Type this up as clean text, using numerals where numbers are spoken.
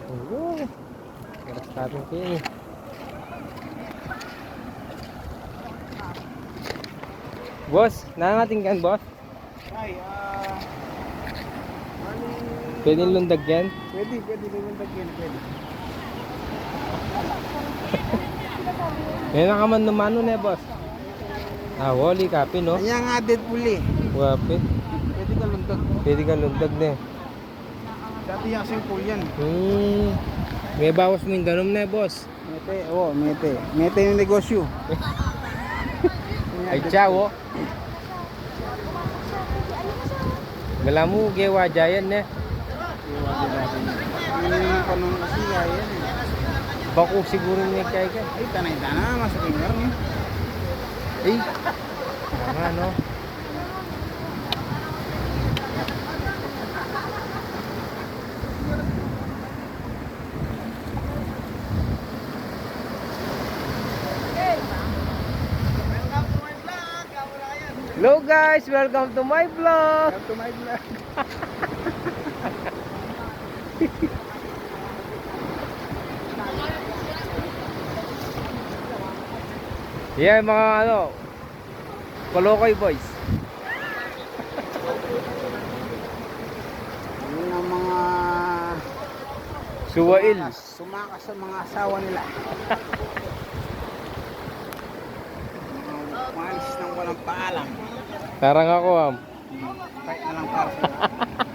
Oo. Oras natin kayo. Boss, nangating kan boss? Ay, Pwede lundag yan? pwede lumundag yan, pwede. May nakaman naman nun boss. Ah, wali kapi no? Kanya nga Deadpool eh. Wapit. Pwede ka lundag. Pwede ka lundag na eh. Dati yung kasing pool yan. May bawas mo yung ganom na boss. Mete, oo, mete. Mete yung negosyo. Ay ciao. Gala mo, gewa jayan na. Yung panong kasi yan eh. Bako siguro niya kaya ka. Ay, tanay-tana, masaking garang eh. Eh, tama no? Hello guys, welcome to my vlog. Welcome to my vlog. Yeah, mga ano, Kolokoy boys. Yun ang mga Suwail. sumakas sa mga asawa nila. Umalis nang walang paalam. Tarang ako Kahit na lang para sa